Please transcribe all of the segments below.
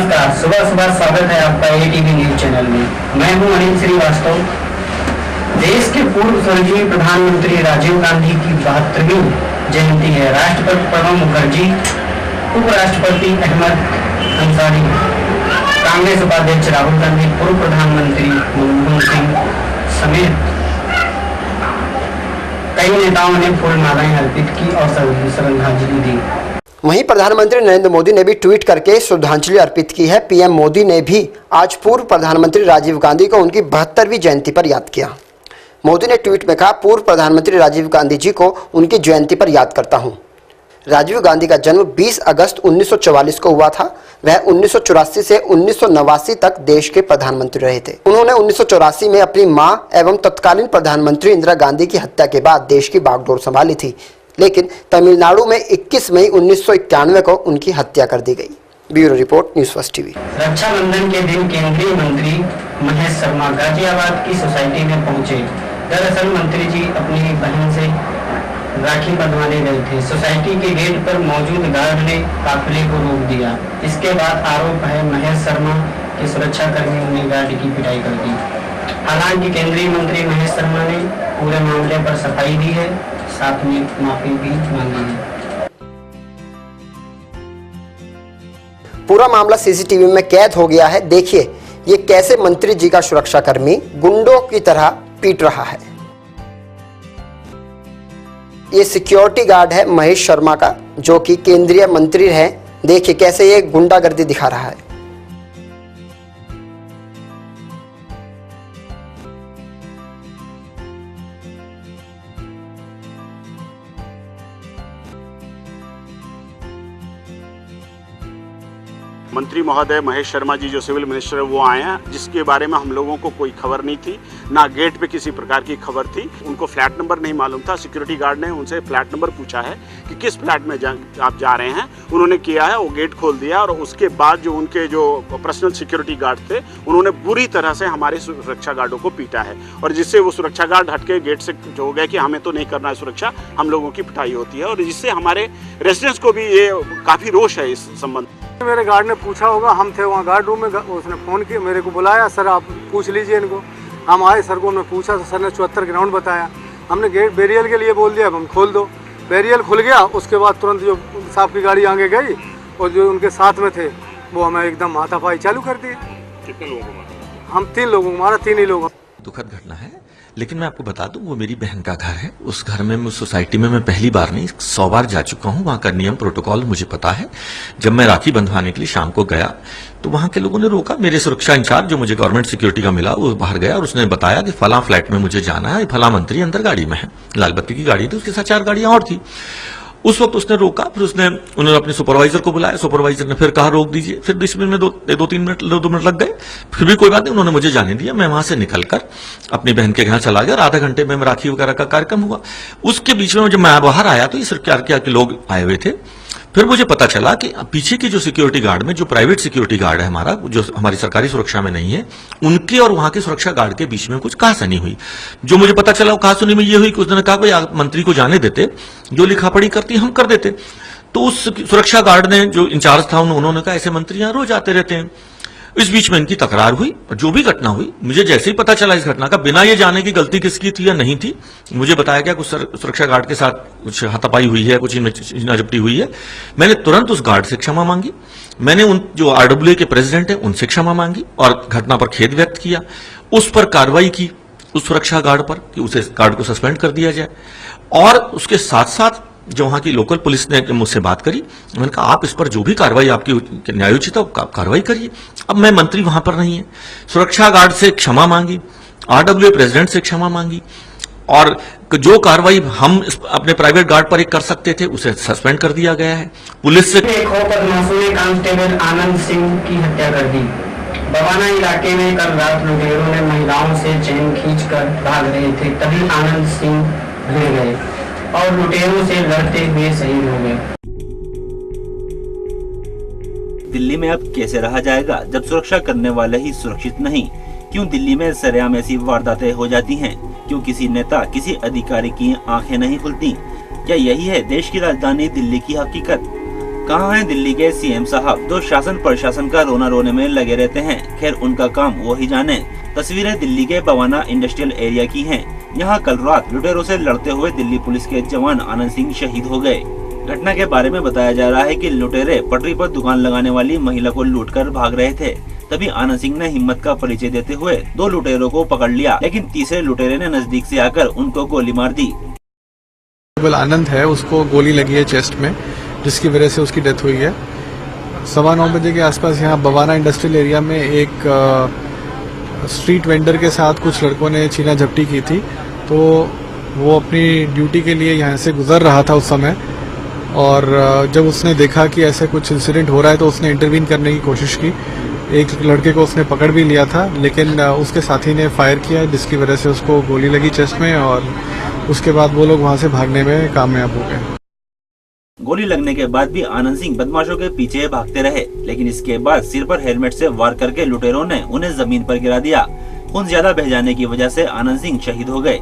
नमस्कार, सुबह सुबह स्वागत है आपका एटीवी न्यूज चैनल में। मैं हूं अनिल श्रीवास्तव। देश के पूर्व स्वर्गीय प्रधानमंत्री राजीव गांधी की 72वीं जयंती है। राष्ट्रपति प्रणब मुखर्जी, उपराष्ट्रपति अहमद अंसारी, कांग्रेस उपाध्यक्ष राहुल गांधी, पूर्व प्रधानमंत्री मनमोहन सिंह समेत कई नेताओं ने फूल मालाएं अर्पित की और श्रद्धांजलि दी। वहीं प्रधानमंत्री नरेंद्र मोदी ने भी ट्वीट करके श्रद्धांजलि अर्पित की है। पीएम मोदी ने भी आज पूर्व प्रधानमंत्री राजीव गांधी को उनकी 72वीं जयंती पर याद किया। मोदी ने ट्वीट में कहा, पूर्व प्रधानमंत्री राजीव गांधी जी को उनकी जयंती पर याद करता हूं। राजीव गांधी का जन्म 20 अगस्त 1944 को हुआ था। वह 1984 से 1989 तक देश के प्रधानमंत्री रहे थे। उन्होंने 1984 में अपनी मां एवं तत्कालीन प्रधानमंत्री इंदिरा गांधी की हत्या के बाद देश की बागडोर संभाली थी, लेकिन तमिलनाडु में 21 मई 1991 को उनकी हत्या कर दी गई। Bureau report, news first TV. Rakshabandhan के दिन केंद्रीय मंत्री महेश शर्मा गाजियाबाद की सोसाइटी में पहुंचे। दरअसल मंत्री जी अपनी बहन से राखी बंधवाने गए थे। सोसाइटी के गेट पर मौजूद गार्ड ने काफिले को रोक दिया। इसके बाद आरोप है महेश शर्मा के सुरक्षा कर्मियों ने गार्ड की पिटाई कर दी। हालांकि केंद्रीय मंत्री महेश शर्मा ने पूरे मामले पर सफाई दी है, साथ में माफी भी मांगी है। पूरा मामला सीसीटीवी में कैद हो गया है। देखिए ये कैसे मंत्री जी का सुरक्षाकर्मी गुंडों की तरह पीट रहा है। ये सिक्योरिटी गार्ड है महेश शर्मा का, जो कि केंद्रीय मंत्री है। देखिए कैसे ये गुंडागर्दी दिखा रहा है। मंत्री महोदय महेश शर्मा जी जो सिविल मिनिस्टर है वो आए हैं, जिसके बारे में हम लोगों को कोई खबर नहीं थी, ना गेट पे किसी प्रकार की खबर थी। उनको फ्लैट नंबर नहीं मालूम था। सिक्योरिटी गार्ड ने उनसे फ्लैट नंबर पूछा है कि किस फ्लैट में आप जा रहे हैं। उन्होंने किया है, वो गेट खोल दिया और उसके बाद जो उनके जो पर्सनल सिक्योरिटी गार्ड थे उन्होंने बुरी तरह से हमारे सुरक्षा गार्डों को पीटा है, और जिससे वो सुरक्षा गार्ड हटके गेट से हो गए कि हमें तो नहीं करना है सुरक्षा, हम लोगों की पिटाई होती है, और जिससे हमारे रेसिडेंट्स को भी ये काफ़ी रोष है इस संबंध। मेरे गार्ड ने पूछा होगा, हम थे वहाँ गार्ड रूम में, उसने फ़ोन किया, मेरे को बुलाया, सर आप पूछ लीजिए इनको। हम आए, सर को हमने पूछा तो सर ने 74 ग्राउंड बताया। हमने गेट बैरियल के लिए बोल दिया, अब हम खोल दो। बैरियल खुल गया, उसके बाद तुरंत जो साहब की गाड़ी आगे गई और जो उनके साथ में थे वो हमें एकदम हाथापाई चालू कर दी। कितने लोगों को मारा? हम 3 लोगों को मारा, 3 ही लोग। दुखद घटना है, लेकिन मैं आपको बता दूं वो मेरी बहन का घर है। उस घर में, उस सोसाइटी में मैं पहली बार नहीं 100 बार जा चुका हूं। वहां का नियम प्रोटोकॉल मुझे पता है। जब मैं राखी बंधवाने के लिए शाम को गया तो वहां के लोगों ने रोका। मेरे सुरक्षा इंचार्ज जो मुझे गवर्नमेंट सिक्योरिटी का मिला, वो बाहर गया और उसने बताया कि फला फ्लैट में मुझे जाना है, फला मंत्री अंदर गाड़ी में है। लाल बत्ती की गाड़ी थी, उसके साथ 4 गाड़ियां और थी। उस वक्त उसने रोका, फिर उन्होंने अपने सुपरवाइजर को बुलाया। सुपरवाइजर ने फिर कहा रोक दीजिए। फिर 20 मिनट में 2 मिनट लग गए, फिर भी कोई बात नहीं, उन्होंने मुझे जाने दिया। मैं वहां से निकलकर अपनी बहन के यहाँ चला गया और आधा घंटे में राखी वगैरह का कार्यक्रम हुआ। उसके बीच में जब मैं बाहर आया तो ये सरकार के लोग आए हुए थे। फिर मुझे पता चला कि पीछे की जो सिक्योरिटी गार्ड में, जो प्राइवेट सिक्योरिटी गार्ड है हमारा, जो हमारी सरकारी सुरक्षा में नहीं है, उनके और वहां के सुरक्षा गार्ड के बीच में कुछ कहासुनी हुई। जो मुझे पता चला वो कहासुनी में ये हुई कि उसने कहा भाई आप मंत्री को जाने देते, जो लिखा पढ़ी करती हम कर देते। तो उस सुरक्षा गार्ड ने, जो इंचार्ज था, उन्होंने कहा ऐसे मंत्री यहां रोज आते रहते हैं। इस बीच में इनकी तकरार हुई। जो भी घटना हुई, मुझे जैसे ही पता चला इस घटना का, बिना ये जाने की गलती किसकी थी या नहीं थी, मुझे बताया गया कुछ सुरक्षा गार्ड के साथ कुछ हाथापाई हुई है, कुछ झपटी हुई है। मैंने तुरंत उस गार्ड से क्षमा मांगी। मैंने उन जो RWA के प्रेसिडेंट है उनसे क्षमा मांगी और घटना पर खेद व्यक्त किया। उस पर कार्रवाई की, उस सुरक्षा गार्ड पर, कि उसे गार्ड को सस्पेंड कर दिया जाए। और उसके साथ साथ जो वहां की लोकल पुलिस ने मुझसे बात करी, मैंने कहा आप इस पर जो भी कार्रवाई आपकी न्यायोचित है कार्रवाई करिए। अब मैं मंत्री वहां पर नहीं है। सुरक्षा गार्ड से क्षमा मांगी, RWA प्रेसिडेंट से क्षमा मांगी, और जो कार्रवाई हम अपने प्राइवेट गार्ड पर कर सकते थे उसे सस्पेंड कर दिया गया है। पुलिस से एक होकर मासूम कांस्टेबल आनंद सिंह की हत्या कर दी। बवाना इलाके में कल रात लुटेरों ने महिलाओं से चैन खींचकर भाग रहे थे, तभी आनंद सिंह गिर गए और लुटेरों से लड़ते हुए शहीद हो गए। दिल्ली में अब कैसे रहा जाएगा जब सुरक्षा करने वाले ही सुरक्षित नहीं? क्यों दिल्ली में सरेआम ऐसी वारदातें हो जाती हैं? क्यों किसी नेता, किसी अधिकारी की आंखें नहीं खुलती? क्या यही है देश की राजधानी दिल्ली की हकीकत? कहाँ हैं दिल्ली के सीएम साहब, जो शासन प्रशासन का रोना रोने में लगे रहते हैं। खैर उनका काम वो ही जाने। तस्वीरें दिल्ली के बवाना इंडस्ट्रियल एरिया की हैं। यहाँ कल रात लुटेरों से लड़ते हुए दिल्ली पुलिस के जवान आनंद सिंह शहीद हो गए। घटना के बारे में बताया जा रहा है कि लुटेरे पटरी पर दुकान लगाने वाली महिला को लूटकर भाग रहे थे। तभी आनंद सिंह ने हिम्मत का परिचय देते हुए 2 लुटेरों को पकड़ लिया, लेकिन तीसरे लुटेरे ने नजदीक से आकर उनको गोली मार दी। आनंद है, उसको गोली लगी है चेस्ट में, जिसकी वजह से उसकी डेथ हुई है। 9:15 बजे के आसपास यहाँ बवाना इंडस्ट्रियल एरिया में एक स्ट्रीट वेंडर के साथ कुछ लड़कों ने छीना झपटी की थी। तो वो अपनी ड्यूटी के लिए यहाँ से गुजर रहा था उस समय, और जब उसने देखा कि ऐसे कुछ इंसिडेंट हो रहा है तो उसने इंटरवीन करने की कोशिश की। एक लड़के को उसने पकड़ भी लिया था, लेकिन उसके साथी ने फायर किया, जिसकी वजह से उसको गोली लगी चेस्ट में, और उसके बाद वो लोग वहाँ से भागने में कामयाब हो गए। गोली लगने के बाद भी आनंद सिंह बदमाशों के पीछे भागते रहे, लेकिन इसके बाद सिर पर हेलमेट से वार करके लुटेरों ने उन्हें जमीन पर गिरा दिया। खून ज्यादा बह जाने की वजह से आनंद सिंह शहीद हो गए।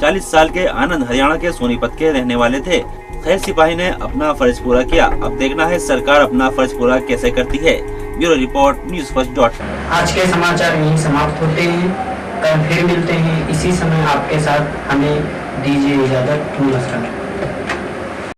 40 साल के आनंद हरियाणा के सोनीपत के रहने वाले थे। खैर सिपाही ने अपना फर्ज पूरा किया। अब देखना है सरकार अपना फर्ज पूरा कैसे करती है। Bureau report, news first. आज के समाचार यहीं समाप्त होते हैं। कल फिर मिलते हैं इसी समय आपके साथ। हमें दीजिए इजाजत। नमस्कार।